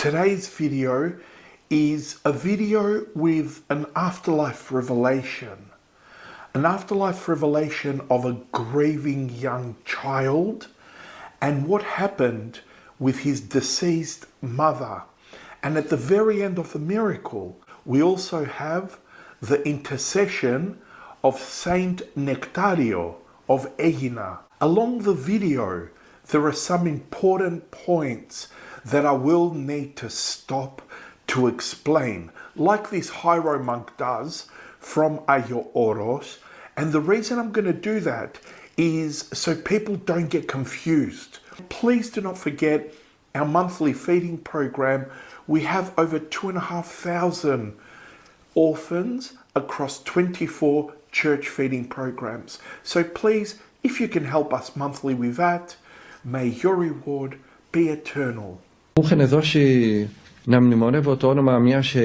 Today's video is a video with an afterlife revelation. An afterlife revelation of a grieving young child and what happened with his deceased mother. And at the very end of the miracle, we also have the intercession of Saint Nectario of Aegina. Along the video, there are some important points that I will need to stop to explain, like this Hiro monk does from Ayo Oros. And the reason I'm going to do that is so people don't get confused. Please do not forget our monthly feeding program. We have over 2,500 orphans across 24 church feeding programs. So please, if you can help us monthly with that, may your reward be eternal. Μου είχαν δώσει να μνημονεύω το όνομα μιας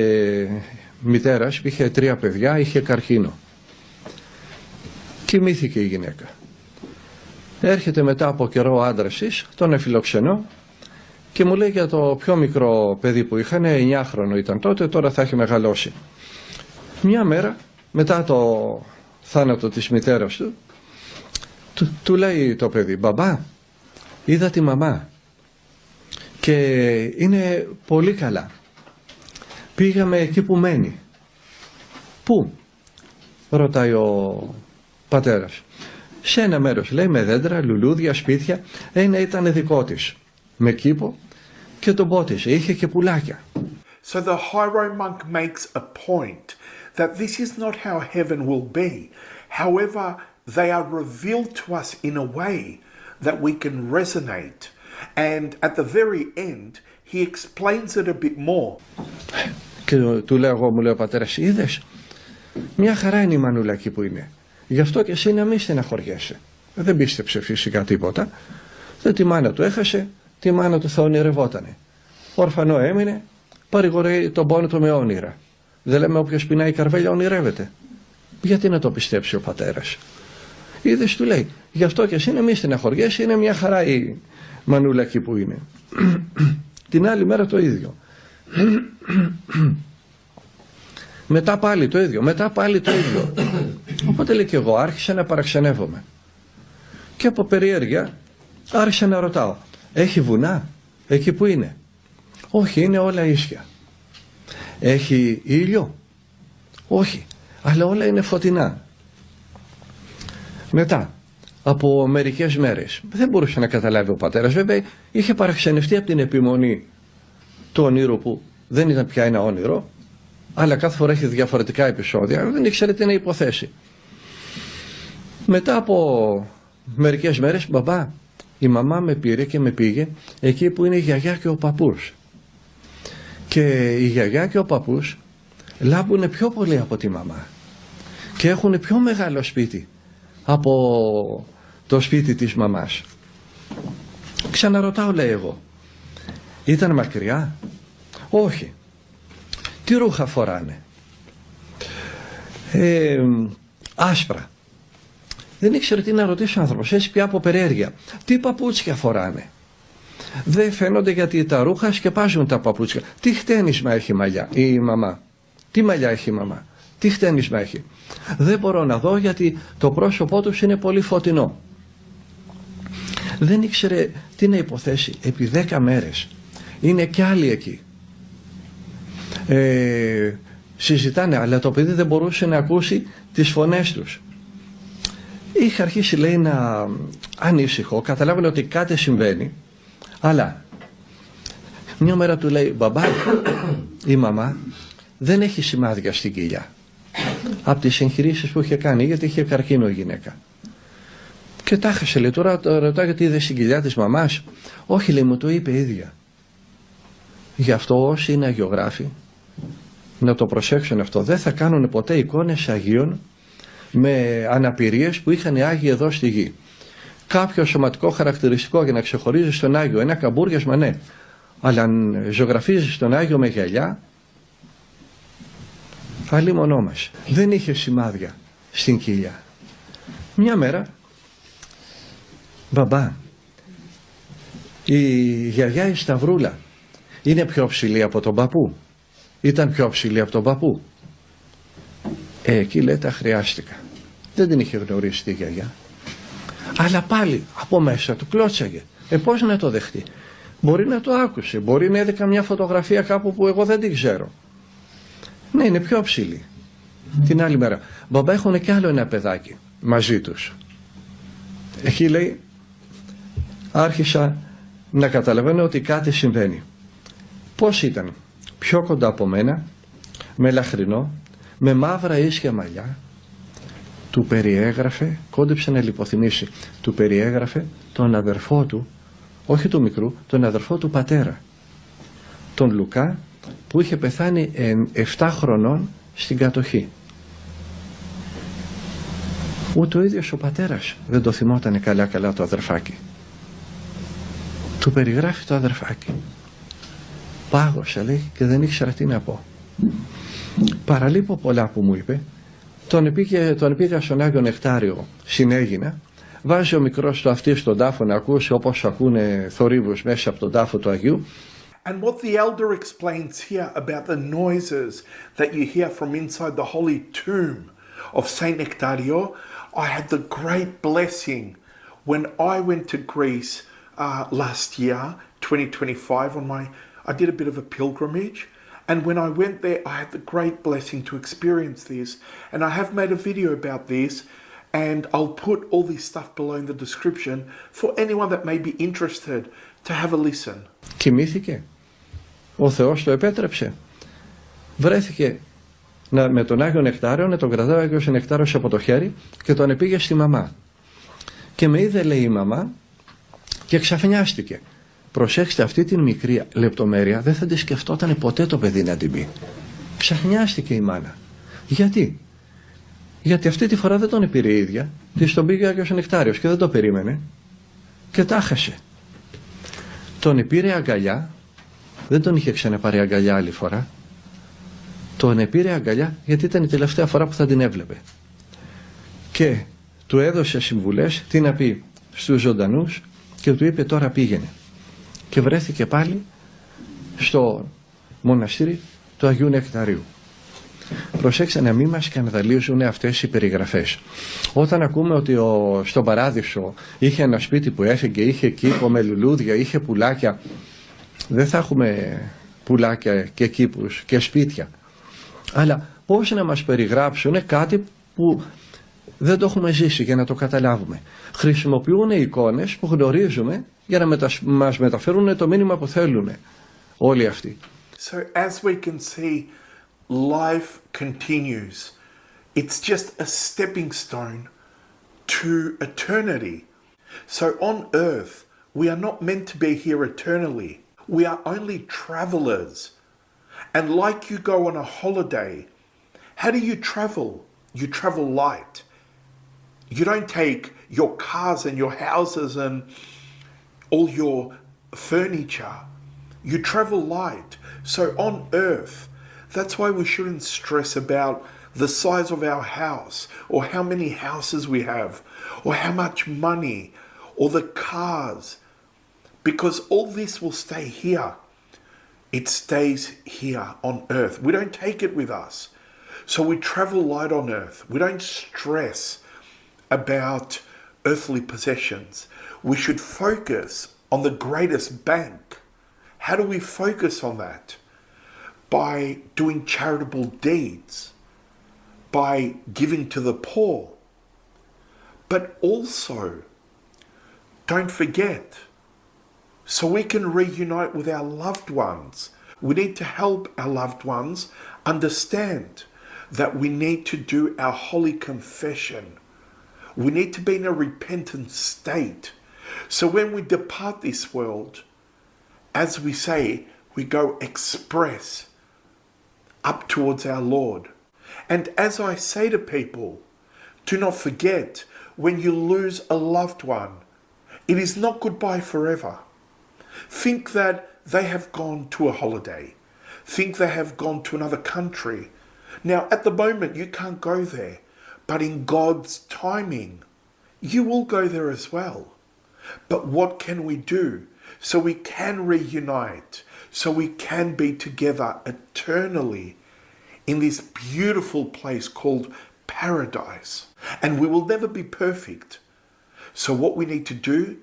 μητέρας που είχε 3 παιδιά, είχε καρκίνο. Κοιμήθηκε η γυναίκα. Έρχεται μετά από καιρό ο άντρας της, τον εφιλοξενώ και μου λέει για το πιο μικρό παιδί που είχαν, 9χρονο ήταν τότε, τώρα θα έχει μεγαλώσει. Μια μέρα μετά το θάνατο της μητέρας του λέει το παιδί, μπαμπά, είδα τη μαμά και είναι πολύ καλά. Πήγαμε εκεί που μένει. Πού? Ρωτάει ο πατέρας. Σε ένα μέρος, λέει, με δέντρα, λουλούδια, σπίτια. Ένα ήταν δικό της, με κήπο και τον πότισε. Είχε και πουλάκια. So the Hiro monk makes a point that this is not how heaven will be. However, they are revealed to us in a way that we can resonate. And at the very end, he explains it a bit more. Και του λέω εγώ, μου λέει ο πατέρας, είδες, μια χαρά είναι η μανούλα εκεί που είναι. Γι' αυτό και εσύ να μην στεναχωριέσαι. Δεν πίστεψε φυσικά τίποτα. Δεν τη μάνα του έχασε, τη μάνα του θα ονειρευότανε. Ορφανό έμεινε, παρηγορεί τον πόνο του με όνειρα. Δεν λέμε όποιος πεινάει καρβέλια ονειρεύεται. Γιατί να το πιστέψει ο πατέρας? Είδες, του λέει, γι' αυτό και εσύ να μην στεναχωριέσαι, είναι μια χαρά η μανούλα εκεί που είναι. Την άλλη μέρα το ίδιο. Μετά πάλι το ίδιο, μετά πάλι το ίδιο. Οπότε λέει και εγώ άρχισα να παραξενεύομαι. Και από περιέργεια άρχισα να ρωτάω, έχει βουνά εκεί που είναι? Όχι, είναι όλα ίσια. Έχει ήλιο? Όχι, αλλά όλα είναι φωτεινά. Μετά από μερικές μέρες, δεν μπορούσε να καταλάβει ο πατέρας, βέβαια είχε παραξενευτεί από την επιμονή του ονείρου που δεν ήταν πια ένα όνειρο, αλλά κάθε φορά έχει διαφορετικά επεισόδια, δεν ήξερε τι να υποθέσει. Μετά από μερικές μέρες, μπαμπά, η μαμά με πήρε και με πήγε εκεί που είναι η γιαγιά και ο παππούς. Και η γιαγιά και ο παππούς λάμπουν πιο πολύ από τη μαμά και έχουν πιο μεγάλο σπίτι από το σπίτι της μαμάς. Ξαναρωτάω, λέει εγώ, ήταν μακριά? Όχι. Τι ρούχα φοράνε? Άσπρα. Δεν ήξερε τι να ρωτήσει ο άνθρωπος, έτσι πια από περιέργεια. Τι παπούτσια φοράνε? Δεν φαίνονται γιατί τα ρούχα σκεπάζουν τα παπούτσια. Τι χτένισμα έχει η μαμά? Τι μαλλιά έχει η μαμά? Τι χτένισμα έχει? Δεν μπορώ να δω γιατί το πρόσωπό τους είναι πολύ φωτεινό. Δεν ήξερε τι να υποθέσει. Επί 10 μέρες είναι κι άλλοι εκεί. Συζητάνε, αλλά το παιδί δεν μπορούσε να ακούσει τις φωνές τους. Είχε αρχίσει, λέει, να ανήσυχο, καταλάβαινε ότι κάτι συμβαίνει, αλλά μια μέρα του λέει, μπαμπά, η μαμά δεν έχει σημάδια στην κοιλιά από τις εγχειρήσεις που είχε κάνει, γιατί είχε καρκίνο η γυναίκα. Και τα χάσε, λέει, τώρα ρωτάω γιατί είδε στην κοιλιά της μαμάς. Όχι, λέει, μου το είπε ίδια. Γι' αυτό όσοι είναι αγιογράφοι να το προσέξουν αυτό, δεν θα κάνουν ποτέ εικόνες Αγίων με αναπηρίες που είχαν Άγιοι εδώ στη γη. Κάποιο σωματικό χαρακτηριστικό για να ξεχωρίζει στον Άγιο, ένα καμπούριασμα, ναι, αλλά αν ζωγραφίζεις τον Άγιο με γυαλιά, αλίμονό μας. Δεν είχε σημάδια στην κοιλιά. Μια μέρα, μπαμπά, η γιαγιά η Σταυρούλα Είναι πιο ψηλή από τον παππού. Ήταν πιο ψηλή από τον παππού. Εκεί λέει τα χρειάστηκα. Δεν την είχε γνωρίσει τη γιαγιά. Αλλά πάλι από μέσα του κλώτσαγε. Πώς να το δεχτεί? Μπορεί να το άκουσε, μπορεί να είδε καμιά φωτογραφία κάπου που εγώ δεν την ξέρω. Ναι, είναι πιο ψηλή. Την άλλη μέρα, μπαμπά, έχουν κι άλλο ένα παιδάκι μαζί τους. Εκεί λέει, άρχισα να καταλαβαίνω ότι κάτι συμβαίνει. Πώς ήταν? Πιο κοντά από μένα, με λαχρινό, με μαύρα ίσια μαλλιά. Του περιέγραφε, κόντεψε να λιποθυμήσει, του περιέγραφε τον αδερφό του, όχι του μικρού, τον αδερφό του πατέρα, τον Λουκά, που είχε πεθάνει 7 χρονών στην κατοχή. Ούτε ο ίδιος ο πατέρας δεν το θυμότανε καλά το αδερφάκι. Του περιγράφει το αδερφάκι. Πάγωσα, λέει, και δεν ήξερα τι να πω. Παραλείπω πολλά που μου είπε. Τον πήγα στον Άγιο Νεκτάριο συνέγινα. Βάζει ο μικρός το αυτί στον τάφο να ακούσει, όπως ακούνε θορύβους μέσα από τον τάφο του Αγίου. And what the elder explains here about the noises that you hear from inside the holy tomb of Saint Nectario, I had the great blessing when I went to Greece last year, 2025, I did a bit of a pilgrimage, and when I went there, I had the great blessing to experience this, and I have made a video about this, and I'll put all this stuff below in the description for anyone that may be interested to have a listen. Κοιμήθηκε. Ο Θεός το επέτρεψε. Βρέθηκε με τον Άγιο Νεκτάριο, να τον κρατάει ο Άγιος Νεκτάριος από το χέρι και τον επήγε στη μαμά. Και με είδε, λέει, η μαμά και ξαφνιάστηκε. Προσέξτε, αυτή την μικρή λεπτομέρεια δεν θα τη σκεφτόταν ποτέ το παιδί να την πει. Ξαφνιάστηκε η μάνα. Γιατί? Γιατί αυτή τη φορά δεν τον πήρε η ίδια, της τον πήγε ο Άγιος Νεκτάριος και δεν το περίμενε και τα χάσε. Τον πήρε αγκαλιά, δεν τον είχε ξαναπάρει αγκαλιά άλλη φορά. Τον πήρε αγκαλιά γιατί ήταν η τελευταία φορά που θα την έβλεπε. Και του έδωσε συμβουλές τι να πει στους ζωντανούς και του είπε τώρα πήγαινε. Και βρέθηκε πάλι στο μοναστήρι του Αγίου Νεκταρίου. Προσέξτε να μην μας σκανδαλίζουν αυτές οι περιγραφές. Όταν ακούμε ότι στον Παράδεισο είχε ένα σπίτι που έφυγε, είχε κήπο με λουλούδια, είχε πουλάκια, δεν θα έχουμε πουλάκια και κήπους και σπίτια. Αλλά πώς να μας περιγράψουν κάτι που δεν το έχουμε ζήσει για να το καταλάβουμε. Χρησιμοποιούν εικόνες που γνωρίζουμε για να μας μεταφέρουν το μήνυμα που θέλουν όλοι αυτοί. So as we can see, life continues. It's just a stepping stone to eternity. So on earth, we are not meant to be here eternally. We are only travelers. And like you go on a holiday, how do you travel? You travel light. You don't take your cars and your houses and all your furniture. You travel light. So on earth, that's why we shouldn't stress about the size of our house or how many houses we have or how much money or the cars, because all this will stay here. It stays here on earth. We don't take it with us. So we travel light on earth. We don't stress about earthly possessions. We should focus on the greatest bank. How do we focus on that? By doing charitable deeds, by giving to the poor. But also, don't forget, so we can reunite with our loved ones. We need to help our loved ones understand that we need to do our holy confession. We need to be in a repentant state. So when we depart this world, as we say, we go express up towards our Lord. And as I say to people, do not forget, when you lose a loved one, it is not goodbye forever. Think that they have gone to a holiday. Think they have gone to another country. Now, at the moment, you can't go there, but in God's timing, you will go there as well. But what can we do so we can reunite, so we can be together eternally in this beautiful place called paradise. And we will never be perfect. So what we need to do,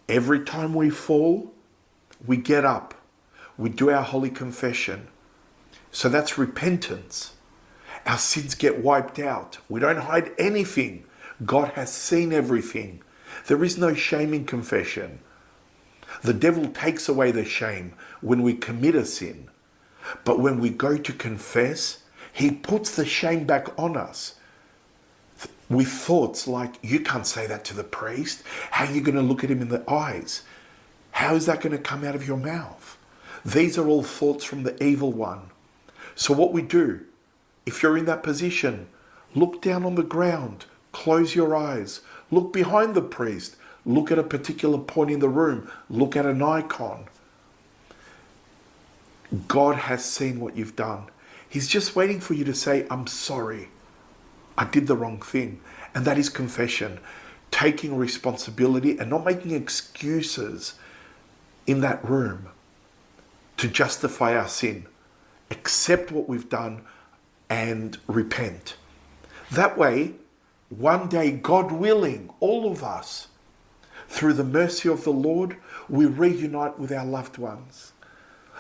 every time we fall, we get up, we do our holy confession. So that's repentance. Our sins get wiped out. We don't hide anything. God has seen everything. There is no shame in confession. The devil takes away the shame when we commit a sin. But when we go to confess, he puts the shame back on us with thoughts like, you can't say that to the priest. How are you going to look at him in the eyes? How is that going to come out of your mouth? These are all thoughts from the evil one. So what we do, if you're in that position, look down on the ground, close your eyes, look behind the priest, look at a particular point in the room, look at an icon. God has seen what you've done. He's just waiting for you to say, I'm sorry. I did the wrong thing. And that is confession. Taking responsibility and not making excuses in that room to justify our sin. Accept what we've done and repent. That way, one day, God willing, all of us, through the mercy of the Lord, we reunite with our loved ones.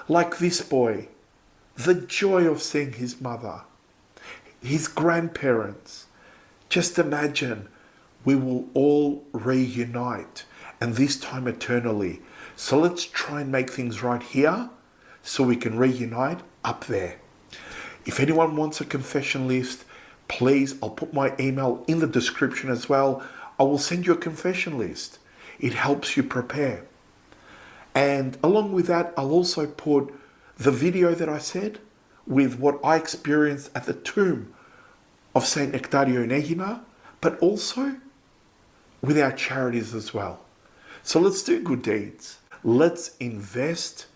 Like this boy, the joy of seeing his mother, his grandparents. Just imagine, we will all reunite, and this time eternally. So let's try and make things right here so we can reunite up there. If anyone wants a confession list, please, I'll put my email in the description as well. I will send you a confession list. It helps you prepare. And along with that, I'll also put the video that I said with what I experienced at the tomb of Saint Nectario in Egina, but also with our charities as well. So let's do good deeds. Let's invest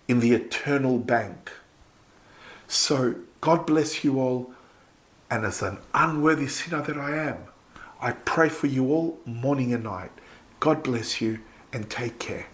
in the eternal bank. So God bless you all. And as an unworthy sinner that I am, I pray for you all morning and night. God bless you and take care.